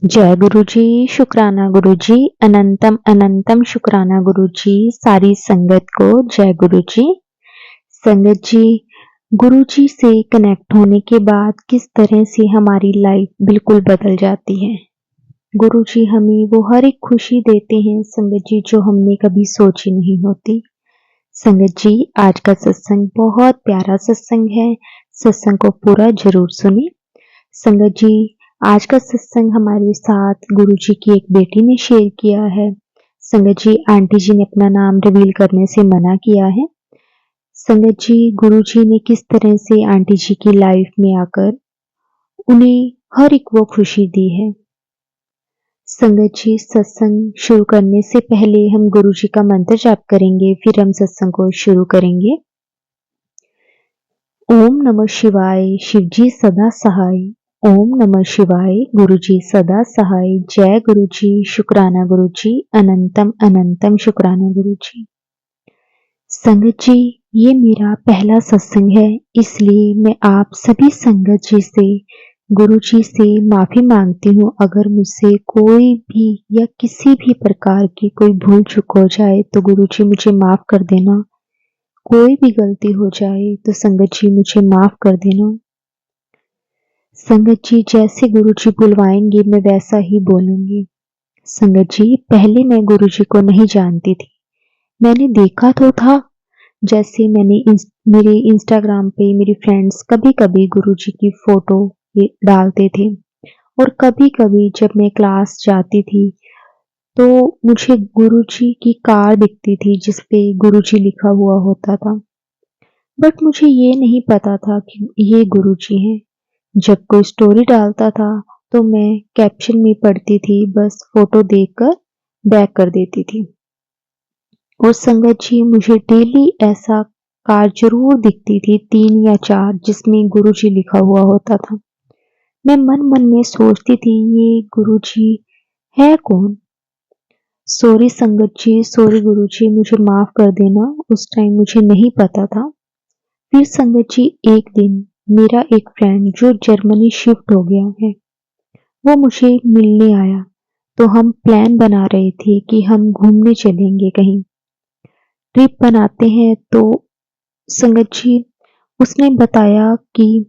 जय गुरु जी, शुक्राना गुरु जी, अनंतम अनंतम शुक्राना गुरु जी, सारी संगत को जय गुरु जी। संगत जी, गुरु जी से कनेक्ट होने के बाद किस तरह से हमारी लाइफ बिल्कुल बदल जाती है। गुरु जी हमें वो हर एक खुशी देते हैं संगत जी जो हमने कभी सोची नहीं होती। संगत जी, आज का सत्संग बहुत प्यारा सत्संग है। सत्संग को पूरा जरूर सुने। संगत जी, आज का सत्संग हमारे साथ गुरु जी की एक बेटी ने शेयर किया है। संगत जी, आंटी जी ने अपना नाम रिवील करने से मना किया है। संगत जी, गुरु जी ने किस तरह से आंटी जी की लाइफ में आकर उन्हें हर एक वो खुशी दी है। संगत जी, सत्संग शुरू करने से पहले हम गुरु जी का मंत्र जाप करेंगे, फिर हम सत्संग को शुरू करेंगे। ओम नमः शिवाय, शिवजी सदा सहाय। ओम नमः शिवाय, गुरुजी सदा सहाय। जय गुरुजी, शुक्राना गुरुजी, अनंतम अनंतम शुक्राना गुरुजी। संगत जी, ये मेरा पहला सत्संग है, इसलिए मैं आप सभी संगत जी से, गुरुजी से माफी मांगती हूँ। अगर मुझसे कोई भी या किसी भी प्रकार की कोई भूल चूक हो जाए तो गुरुजी मुझे माफ कर देना। कोई भी गलती हो जाए तो संगत जी मुझे माफ कर देना। संगत जी, जैसे गुरुजी बुलवाएंगे मैं वैसा ही बोलूंगी। संगत जी, पहले मैं गुरुजी को नहीं जानती थी। मैंने देखा तो था, जैसे मेरे इंस्टाग्राम पे मेरी फ्रेंड्स कभी कभी गुरुजी की फोटो डालते थे, और कभी कभी जब मैं क्लास जाती थी तो मुझे गुरुजी की कार दिखती थी जिसपे गुरुजी लिखा हुआ होता था। बट मुझे ये नहीं पता था कि ये गुरुजी हैं। जब कोई स्टोरी डालता था तो मैं कैप्शन में पढ़ती थी, बस फोटो देखकर बैक कर देती थी। और संगत जी, मुझे डेली ऐसा कार जरूर दिखती थी, 3 या 4, जिसमें गुरुजी लिखा हुआ होता था। मैं मन मन में सोचती थी, ये गुरुजी है कौन। सॉरी संगत जी, सॉरी गुरुजी, मुझे माफ कर देना, उस टाइम मुझे नहीं पता था। फिर संगत जी, एक दिन मेरा एक फ्रेंड जो जर्मनी शिफ्ट हो गया है, वो मुझे मिलने आया। तो हम प्लान बना रहे थे कि हम घूमने चलेंगे कहीं, ट्रिप बनाते हैं। तो संगत जी, उसने बताया कि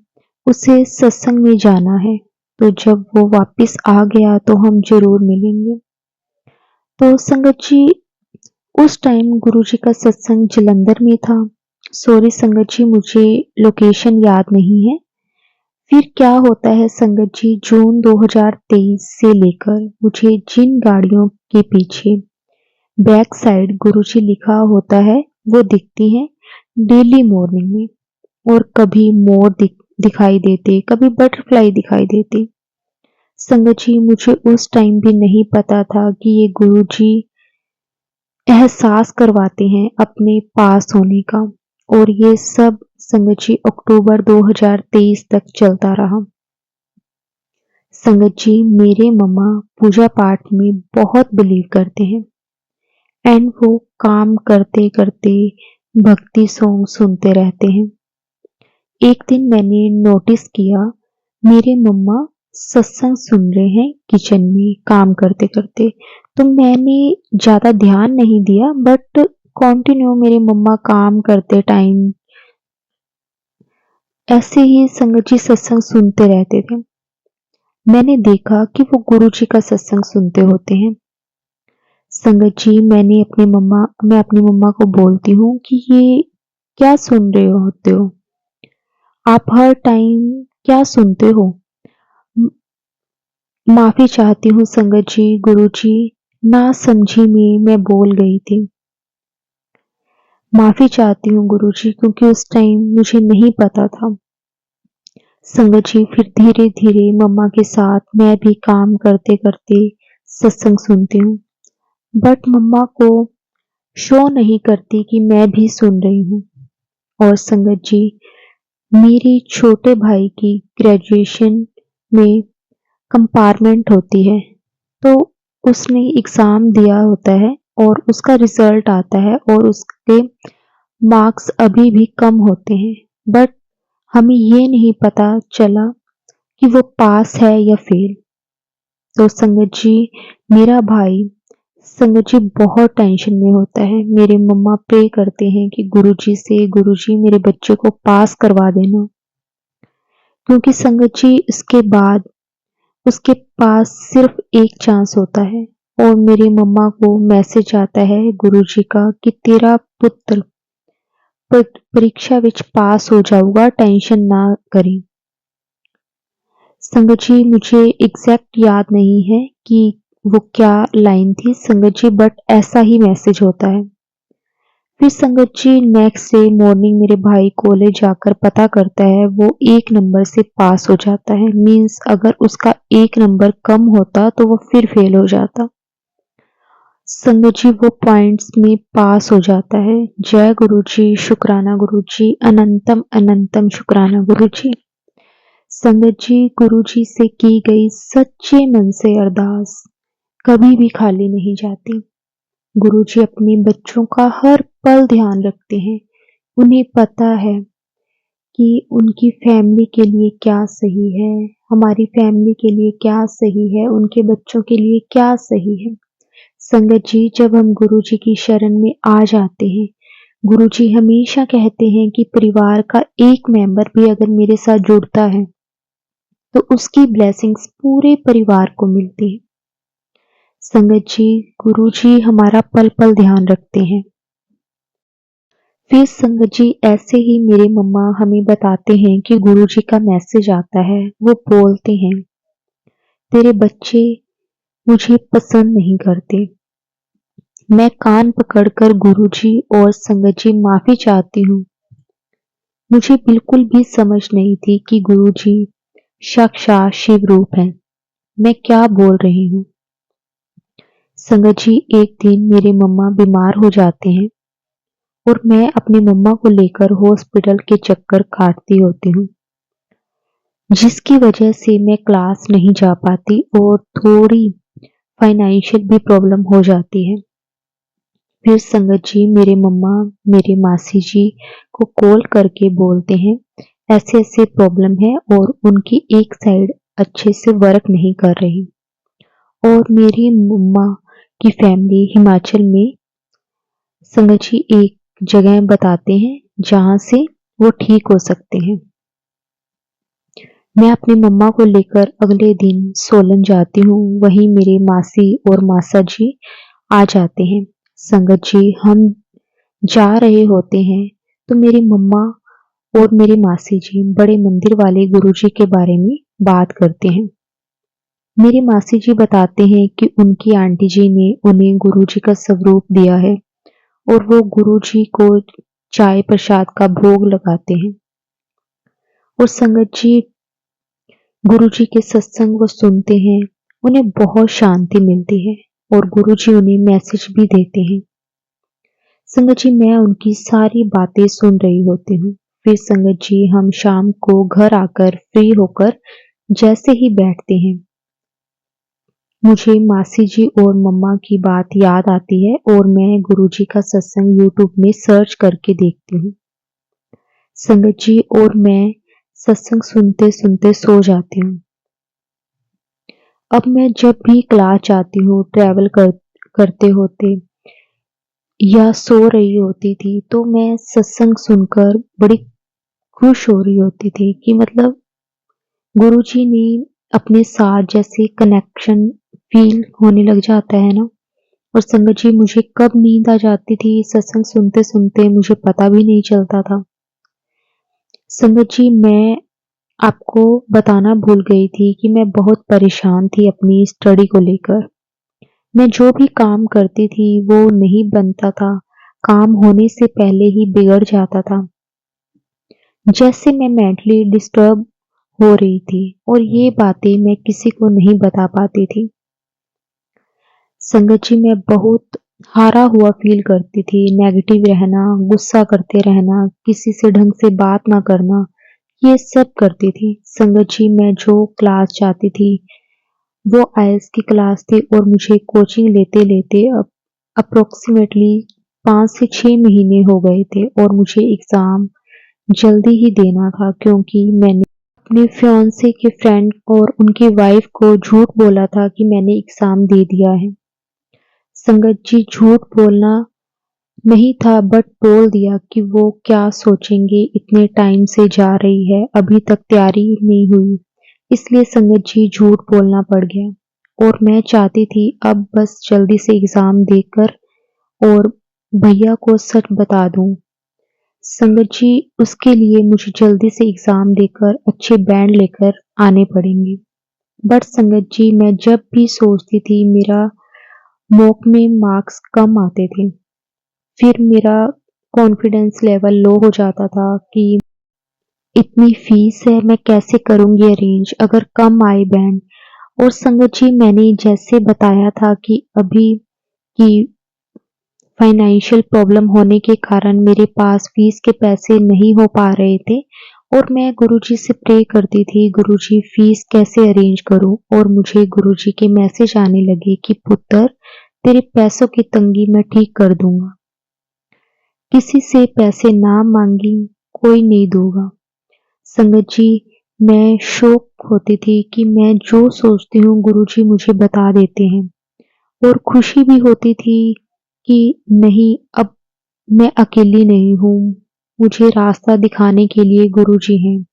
उसे सत्संग में जाना है, तो जब वो वापस आ गया तो हम जरूर मिलेंगे। तो संगत जी, उस टाइम गुरुजी का सत्संग जलंधर में था। सॉरी संगत जी, मुझे लोकेशन याद नहीं है। फिर क्या होता है संगत जी, जून 2023 से लेकर मुझे जिन गाड़ियों के पीछे बैक साइड गुरुजी लिखा होता है वो दिखती हैं डेली मॉर्निंग में। और कभी मोर दिखाई देते, कभी बटरफ्लाई दिखाई देते। संगत जी, मुझे उस टाइम भी नहीं पता था कि ये गुरुजी एहसास करवाते हैं अपने पास होने का। और ये सब संगत जी अक्टूबर 2023 तक चलता रहा। संगत जी, मेरे मम्मा पूजा पाठ में बहुत बिलीव करते हैं, एंड वो काम करते करते भक्ति सॉन्ग सुनते रहते हैं। एक दिन मैंने नोटिस किया, मेरे मम्मा सत्संग सुन रहे हैं किचन में काम करते करते। तो मैंने ज्यादा ध्यान नहीं दिया, बट कंटिन्यू मेरे मम्मा काम करते टाइम ऐसे ही संगत जी सत्संग सुनते रहते थे। मैंने देखा कि वो गुरु जी का सत्संग सुनते होते हैं। संगत जी, मैं अपनी मम्मा को बोलती हूँ कि ये क्या सुन रहे होते हो, आप हर टाइम क्या सुनते हो। माफी चाहती हूँ संगत जी, गुरु जी, ना समझी में मैं बोल गई थी। माफी चाहती हूँ गुरु जी, क्योंकि उस टाइम मुझे नहीं पता था। संगत जी, फिर धीरे धीरे मम्मा के साथ मैं भी काम करते करते सत्संग सुनती हूँ, बट मम्मा को शो नहीं करती कि मैं भी सुन रही हूँ। और संगत जी, मेरे छोटे भाई की ग्रेजुएशन में कंपार्टमेंट होती है, तो उसने एग्जाम दिया होता है और उसका रिजल्ट आता है, और उसके मार्क्स अभी भी कम होते हैं, बट हमें ये नहीं पता चला कि वो पास है या फेल। तो संगत जी, मेरा भाई संगत जी बहुत टेंशन में होता है। मेरे मम्मा प्रे करते हैं कि गुरुजी से, गुरुजी मेरे बच्चे को पास करवा देना, क्योंकि संगत जी इसके बाद उसके पास सिर्फ एक चांस होता है। और मेरी मम्मा को मैसेज आता है गुरुजी का कि तेरा पुत्र परीक्षा विच पास हो जाऊगा, टेंशन ना करें। संगत जी, मुझे एग्जैक्ट याद नहीं है कि वो क्या लाइन थी संगत जी, बट ऐसा ही मैसेज होता है। फिर संगत जी नेक्स्ट डे मॉर्निंग मेरे भाई कॉलेज जाकर पता करता है, वो एक नंबर से पास हो जाता है। मीन्स अगर उसका एक नंबर कम होता तो वो फिर फेल हो जाता। संगत जी वो पॉइंट्स में पास हो जाता है। जय गुरु जी, शुक्राना गुरु जी, अनंतम अनंतम शुक्राना गुरु जी। संगत जी, गुरु जी से की गई सच्चे मन से अरदास कभी भी खाली नहीं जाती। गुरु जी अपने बच्चों का हर पल ध्यान रखते हैं। उन्हें पता है कि उनकी फैमिली के लिए क्या सही है, हमारी फैमिली के लिए क्या सही है, उनके बच्चों के लिए क्या सही है। संगत जी, जब हम गुरु जी की शरण में आ जाते हैं, गुरु जी हमेशा कहते हैं कि परिवार का एक मेंबर भी अगर मेरे साथ जुड़ता है तो उसकी ब्लेसिंग्स पूरे परिवार को मिलती है। संगत जी, गुरु जी हमारा पल पल ध्यान रखते हैं। फिर संगत जी ऐसे ही मेरे मम्मा हमें बताते हैं कि गुरु जी का मैसेज आता है। वो बोलते हैं, तेरे बच्चे मुझे पसंद नहीं करते। मैं कान पकड़कर गुरु जी और संगत जी माफी चाहती हूँ। मुझे बिल्कुल भी समझ नहीं थी कि गुरु जी साक्षात शिव रूप हैं। मैं क्या बोल रही हूँ। संगत जी एक दिन मेरे मम्मा बीमार हो जाते हैं और मैं अपनी मम्मा को लेकर हॉस्पिटल के चक्कर काटती होती हूँ, जिसकी वजह से मैं क्लास नहीं जा पाती और थोड़ी फाइनेंशियल भी प्रॉब्लम हो जाती है। फिर संगत जी मेरे मम्मा मेरे मासी जी को कॉल करके बोलते हैं ऐसे ऐसे प्रॉब्लम है और उनकी एक साइड अच्छे से वर्क नहीं कर रही। और मेरी मम्मा की फैमिली हिमाचल में संगत जी एक जगह बताते हैं जहां से वो ठीक हो सकते हैं। मैं अपनी मम्मा को लेकर अगले दिन सोलन जाती हूँ। वहीं मेरे मासी और मासा जी आ जाते हैं। संगत जी हम जा रहे होते हैं तो मेरी मम्मा और मेरे मासी जी बड़े मंदिर वाले गुरुजी के बारे में बात करते हैं। मेरे मासी जी बताते हैं कि उनकी आंटी जी ने उन्हें गुरुजी का स्वरूप दिया है और वो गुरुजी को चाय प्रसाद का भोग लगाते हैं। और संगत जी गुरुजी के सत्संग वो सुनते हैं, उन्हें बहुत शांति मिलती है और गुरुजी उन्हें मैसेज भी देते हैं। संगत जी मैं उनकी सारी बातें सुन रही होती हूँ। फिर संगत जी हम शाम को घर आकर फ्री होकर जैसे ही बैठते हैं, मुझे मासी जी और मम्मा की बात याद आती है और मैं गुरुजी का सत्संग यूट्यूब में सर्च करके देखती हूँ। संगत जी और मैं सत्संग सुनते सुनते सो जाती हूँ। अब मैं जब भी क्लास जाती हूँ करते होते या सो रही होती थी तो मैं सत्संग सुनकर बड़ी खुश हो रही होती थी कि मतलब गुरुजी ने अपने साथ जैसे कनेक्शन फील होने लग जाता है ना। और संगत जी मुझे कब नींद आ जाती थी सत्संग सुनते सुनते मुझे पता भी नहीं चलता था। संगत जी मैं आपको बताना भूल गई थी कि मैं बहुत परेशान थी अपनी स्टडी को लेकर। मैं जो भी काम करती थी वो नहीं बनता था, काम होने से पहले ही बिगड़ जाता था। जैसे मैं मेंटली डिस्टर्ब हो रही थी और ये बातें मैं किसी को नहीं बता पाती थी। संगत जी मैं बहुत हारा हुआ फील करती थी, नेगेटिव रहना, गुस्सा करते रहना, किसी से ढंग से बात ना करना, ये सब करती थी। संगत जी मैं जो क्लास जाती थी वो आईएएस की क्लास थी और मुझे कोचिंग लेते लेते अब अप्रोक्सीमेटली 5 से 6 महीने हो गए थे और मुझे एग्जाम जल्दी ही देना था क्योंकि मैंने अपने फियांसे के फ्रेंड और उनकी वाइफ को झूठ बोला था कि मैंने एग्जाम दे दिया है। संगत जी, झूठ बोलना नहीं था बट बोल दिया कि वो क्या सोचेंगे, इतने टाइम से जा रही है, अभी तक तैयारी नहीं हुई, इसलिए संगत जी झूठ बोलना पड़ गया। और मैं चाहती थी अब बस जल्दी से एग्जाम देकर और भैया को सच बता दूं। संगत जी, उसके लिए मुझे जल्दी से एग्जाम देकर अच्छे बैंड लेकर आने पड़ेंगे। बट संगत जी, मैं जब भी सोचती थी मेरा मॉक में मार्क्स कम आते थे, फिर मेरा कॉन्फिडेंस लेवल लो हो जाता था कि इतनी फीस है, मैं कैसे करूंगी अरेंज अगर कम आए बैंड। और संगत जी, मैंने जैसे बताया था कि अभी की फाइनेंशियल प्रॉब्लम होने के कारण मेरे पास फीस के पैसे नहीं हो पा रहे थे और मैं गुरुजी से प्रे करती थी, गुरुजी फीस कैसे अरेंज करूं। और मुझे गुरुजी के मैसेज आने लगे कि पुत्र, तेरे पैसों की तंगी मैं ठीक कर दूंगा, किसी से पैसे ना मांगी, कोई नहीं दूंगा। संगत जी, मैं शौक होती थी कि मैं जो सोचती हूँ गुरुजी मुझे बता देते हैं और खुशी भी होती थी कि नहीं, अब मैं अकेली नहीं हूँ, मुझे रास्ता दिखाने के लिए गुरुजी हैं।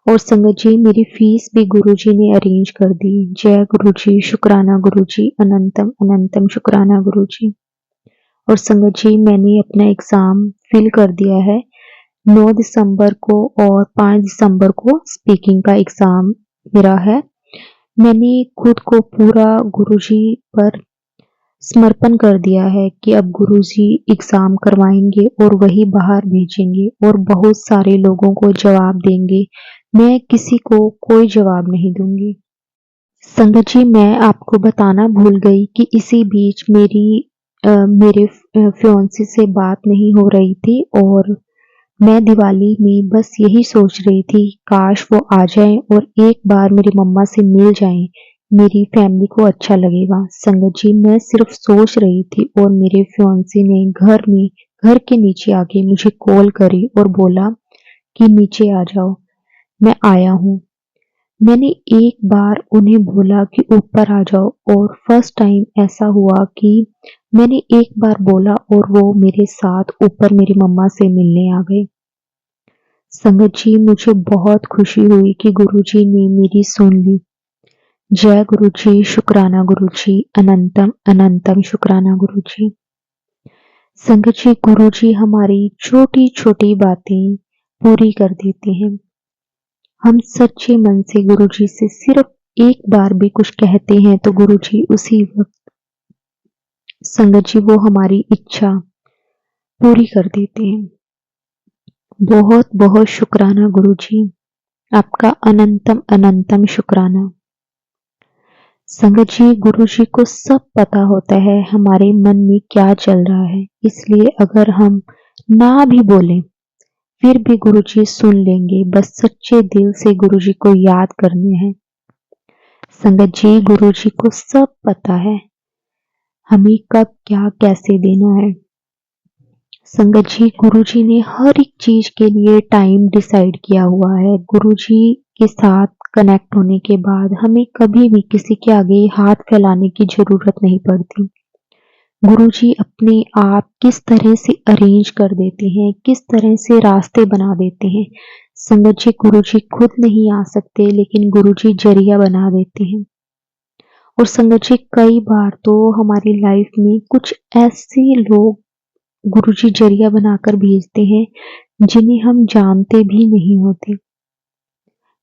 और संगत जी, मेरी फीस भी गुरुजी ने अरेंज कर दी। जय गुरुजी, शुक्राना गुरुजी, अनंतम अनंतम शुक्राना गुरुजी। और संगत जी, मैंने अपना एग्जाम फिल कर दिया है 9 दिसंबर को और 5 दिसंबर को स्पीकिंग का एग्जाम मेरा है। मैंने खुद को पूरा गुरुजी पर समर्पण कर दिया है कि अब गुरुजी एग्जाम करवाएंगे और वही बाहर भेजेंगे और बहुत सारे लोगों को जवाब देंगे। मैं किसी को कोई जवाब नहीं दूंगी। संगत जी, मैं आपको बताना भूल गई कि इसी बीच मेरे फियांसे से बात नहीं हो रही थी और मैं दिवाली में बस यही सोच रही थी काश वो आ जाएं और एक बार मेरी मम्मा से मिल जाएं, मेरी फैमिली को अच्छा लगेगा। संगत जी, मैं सिर्फ सोच रही थी और मेरे फियांसे ने घर के नीचे आके मुझे कॉल करी और बोला कि नीचे आ जाओ। मैं आया हूँ। मैंने एक बार उन्हें बोला कि ऊपर आ जाओ और फर्स्ट टाइम ऐसा हुआ कि मैंने एक बार बोला और वो मेरे साथ ऊपर मेरी मम्मा से मिलने आ गए। संगत जी, मुझे बहुत खुशी हुई कि गुरुजी ने मेरी सुन ली। जय गुरुजी, शुक्राना गुरुजी, अनंतम अनंतम शुक्राना गुरुजी। संगत जी, गुरुजी हमारी छोटी छोटी बातें पूरी कर देते हैं। हम सच्चे मन से गुरुजी से सिर्फ एक बार भी कुछ कहते हैं तो गुरुजी उसी वक्त, संगत जी, वो हमारी इच्छा पूरी कर देते हैं। बहुत बहुत शुक्राना गुरुजी, आपका अनंतम अनंतम शुक्राना। संगत जी, गुरुजी को सब पता होता है हमारे मन में क्या चल रहा है, इसलिए अगर हम ना भी बोलें फिर भी गुरुजी सुन लेंगे, बस सच्चे दिल से गुरुजी को याद करने हैं। संगत जी, गुरुजी को सब पता है हमें कब क्या कैसे देना है। संगत जी, गुरुजी ने हर एक चीज के लिए टाइम डिसाइड किया हुआ है। गुरुजी के साथ कनेक्ट होने के बाद हमें कभी भी किसी के आगे हाथ फैलाने की जरूरत नहीं पड़ती। गुरुजी अपने आप किस तरह से अरेंज कर देते हैं, किस तरह से रास्ते बना देते हैं। संगत जी, गुरुजी खुद नहीं आ सकते लेकिन गुरुजी जरिया बना देते हैं। और संगत जी, कई बार तो हमारी लाइफ में कुछ ऐसे लोग गुरुजी जरिया बनाकर भेजते हैं जिन्हें हम जानते भी नहीं होते।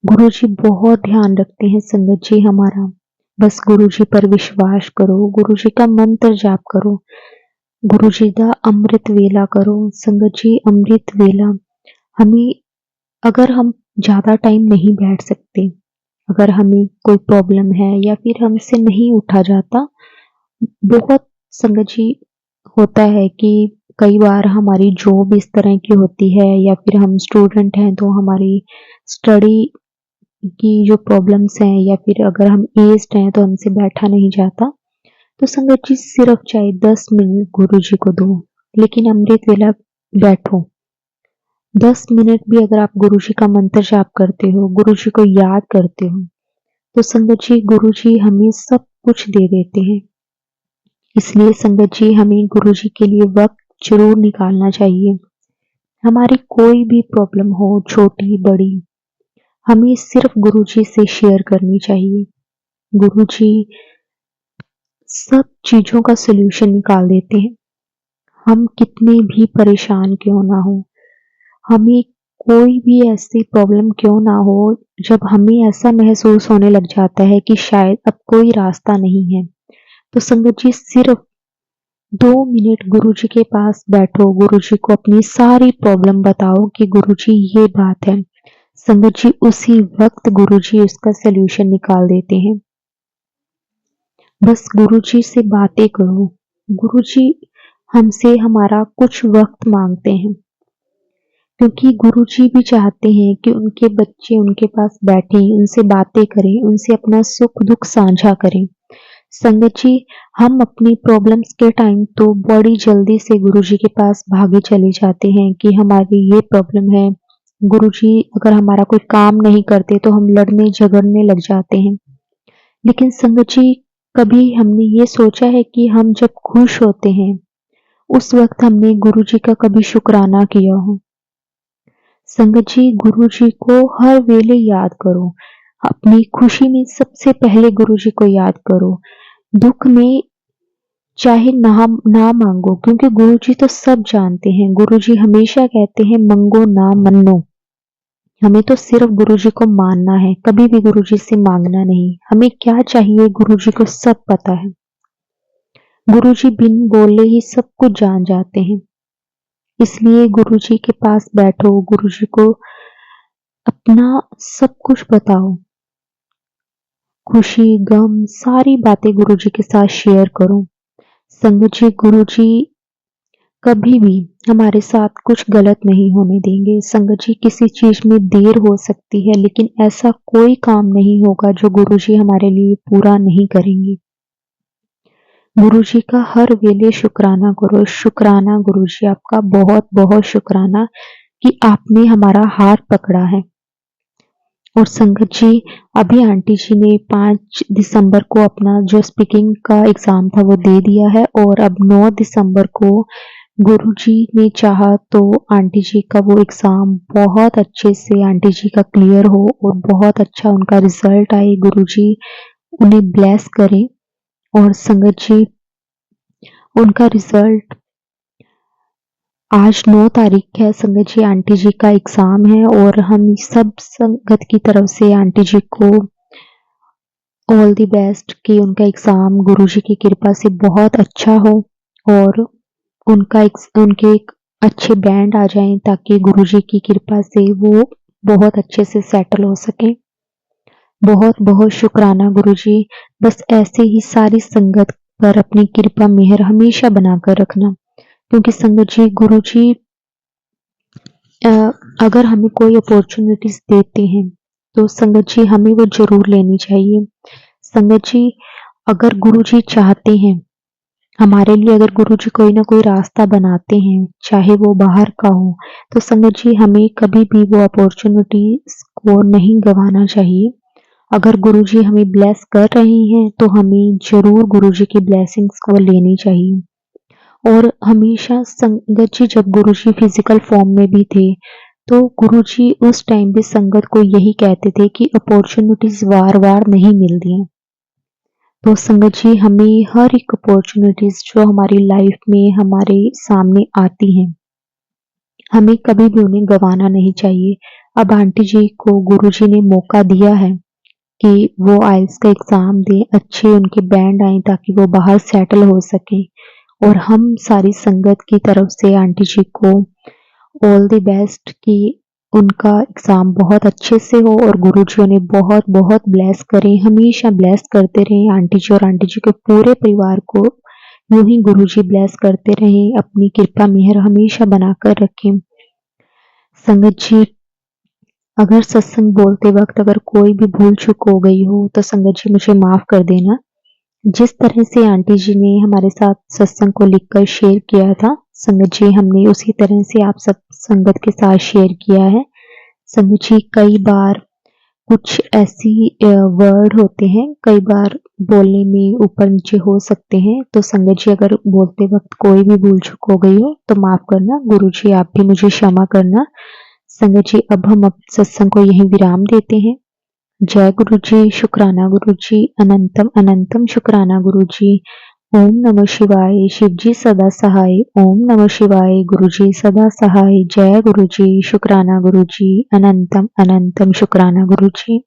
गुरुजी बहुत ध्यान रखते हैं संगत जी हमारा। बस गुरुजी पर विश्वास करो, गुरुजी का मंत्र जाप करो, गुरुजी का अमृत वेला करो। संगत जी, अमृत वेला हमें, अगर हम ज्यादा टाइम नहीं बैठ सकते, अगर हमें कोई प्रॉब्लम है या फिर हमसे नहीं उठा जाता, बहुत संगत जी होता है कि कई बार हमारी जॉब इस तरह की होती है या फिर हम स्टूडेंट हैं तो हमारी स्टडी की जो प्रॉब्लम्स हैं या फिर अगर हम एज्ड हैं तो हमसे बैठा नहीं जाता। तो संगत जी, सिर्फ चाहे 10 मिनट गुरु जी को दो, लेकिन अमृत वेला बैठो। 10 मिनट भी अगर आप गुरुजी का मंत्र जाप करते हो, गुरुजी को याद करते हो, तो संगत जी गुरुजी हमें सब कुछ दे देते हैं। इसलिए संगत जी हमें गुरुजी के लिए वक्त ज़रूर निकालना चाहिए। हमारी कोई भी प्रॉब्लम हो, छोटी बड़ी, हमें सिर्फ गुरुजी से शेयर करनी चाहिए। गुरुजी सब चीज़ों का सॉल्यूशन निकाल देते हैं। हम कितने भी परेशान क्यों ना हो, हमें कोई भी ऐसी प्रॉब्लम क्यों ना हो, जब हमें ऐसा महसूस होने लग जाता है कि शायद अब कोई रास्ता नहीं है, तो संगत जी सिर्फ 2 मिनट गुरुजी के पास बैठो, गुरुजी को अपनी सारी प्रॉब्लम बताओ कि गुरुजी ये बात है। संगत जी उसी वक्त गुरुजी उसका सॉल्यूशन निकाल देते हैं। बस गुरुजी से बातें करो। गुरुजी हमसे हमारा कुछ वक्त मांगते हैं, क्योंकि गुरुजी भी चाहते हैं कि उनके बच्चे उनके पास बैठें, उनसे बातें करें, उनसे अपना सुख दुख साझा करें। संगत जी हम अपनी प्रॉब्लम्स के टाइम तो बड़ी जल्दी से गुरुजी के पास भागे चले जाते हैं कि हमारी ये प्रॉब्लम है। गुरुजी अगर हमारा कोई काम नहीं करते तो हम लड़ने झगड़ने लग जाते हैं। लेकिन संगत जी कभी हमने ये सोचा है कि हम जब खुश होते हैं, उस वक्त हमने गुरुजी का कभी शुक्राना किया हो? संगत जी गुरुजी को हर वेले याद करो। अपनी खुशी में सबसे पहले गुरुजी को याद करो। दुख में चाहे ना मांगो, क्योंकि गुरुजी तो सब जानते हैं। गुरुजी हमेशा कहते हैं मंगो ना मन्नो। हमें तो सिर्फ गुरुजी को मानना है, कभी भी गुरुजी से मांगना नहीं। हमें क्या चाहिए गुरुजी को सब पता है। गुरुजी बिन बोले ही सब कुछ जान जाते हैं। इसलिए गुरुजी के पास बैठो, गुरुजी को अपना सब कुछ बताओ। खुशी, गम सारी बातें गुरुजी के साथ शेयर करो। संगत जी गुरुजी कभी भी हमारे साथ कुछ गलत नहीं होने देंगे। संगत जी किसी चीज में देर हो सकती है, लेकिन ऐसा कोई काम नहीं होगा जो गुरुजी हमारे लिए पूरा नहीं करेंगे। गुरुजी का हर वेले शुक्राना करो। शुक्राना गुरुजी आपका बहुत बहुत शुक्राना कि आपने हमारा हाथ पकड़ा है। और संगत जी अभी आंटी जी ने 5 दिसंबर को अपना जो स्पीकिंग का एग्जाम था वो दे दिया है, और अब 9 दिसंबर को गुरुजी ने चाहा तो आंटी जी का वो एग्जाम बहुत अच्छे से आंटी जी का क्लियर हो और बहुत अच्छा उनका रिजल्ट आए। गुरुजी उन्हें ब्लेस करें। और संगत जी उनका रिजल्ट आज 9 तारीख है। संगत जी आंटी जी का एग्जाम है, और हम सब संगत की तरफ से आंटी जी को ऑल द बेस्ट कि उनका एग्जाम गुरुजी की कृपा से बहुत अच्छा हो, और उनके एक अच्छे बैंड आ जाएं, ताकि गुरुजी की कृपा से वो बहुत अच्छे से सेटल हो सके। बहुत बहुत शुक्राना गुरुजी। बस ऐसे ही सारी संगत पर अपनी कृपा मेहर हमेशा बनाकर रखना, क्योंकि संगत जी गुरुजी अगर हमें कोई अपॉर्चुनिटीज देते हैं तो संगत जी हमें वो जरूर लेनी चाहिए। संगत जी अगर गुरुजी चाहते हैं हमारे लिए, अगर गुरुजी कोई ना कोई रास्ता बनाते हैं, चाहे वो बाहर का हो, तो संगत जी हमें कभी भी वो अपॉर्चुनिटीज को नहीं गंवाना चाहिए। अगर गुरुजी हमें ब्लेस कर रहे हैं तो हमें जरूर गुरुजी की ब्लेसिंग्स को लेनी चाहिए। और हमेशा संगत जी जब गुरुजी फिजिकल फॉर्म में भी थे, तो गुरुजी उस टाइम भी संगत को यही कहते थे कि अपॉर्चुनिटीज बार बार नहीं मिलती हैं। तो संगत जी हमें हर एक अपॉर्चुनिटीज जो हमारी लाइफ में हमारे सामने आती हैं, हमें कभी भी उन्हें गंवाना नहीं चाहिए। अब आंटी जी को गुरुजी ने मौका दिया है कि वो आइल्स का एग्जाम दें, अच्छे उनके बैंड आए ताकि वो बाहर सेटल हो सके। और हम सारी संगत की तरफ से आंटी जी को ऑल द बेस्ट कि उनका एग्जाम बहुत अच्छे से हो, और गुरुजी उन्हें बहुत बहुत ब्लेस करें, हमेशा ब्लेस करते रहें आंटी जी और आंटी जी के पूरे परिवार को। यूं ही गुरुजी ब्लेस करते रहें, अपनी कृपा मेहर हमेशा बनाकर रखें। संगत जी अगर सत्संग बोलते वक्त अगर कोई भी भूल चूक हो गई हो तो संगत जी मुझे माफ कर देना। जिस तरह से आंटी जी ने हमारे साथ सत्संग को लिखकर शेयर किया था, संगत जी हमने उसी तरह से आप सब संगत के साथ शेयर किया है। संगत जी, कई बार कुछ ऐसी वर्ड होते हैं, कई बार बोलने में ऊपर-नीचे हो सकते हैं, तो संगत जी अगर बोलते वक़्त कोई भी भूल-चूक हो गई हो तो माफ़ करना। गुरुजी आप भी मुझे क्षमा करना। संगत जी, अब हम सत्संग को यहीं विराम देते हैं। जय गुरुजी, शुक्राना गुरुजी, अनंतम अनंतम शुक्राना गुरुजी। ओम नमः शिवाय, शिवजी सदा सहाय। ओम नमः शिवाय, गुरुजी सदा सहाय। जय गुरुजी, शुक्राना गुरुजी, अनंतम अनंतम शुक्राना गुरुजी।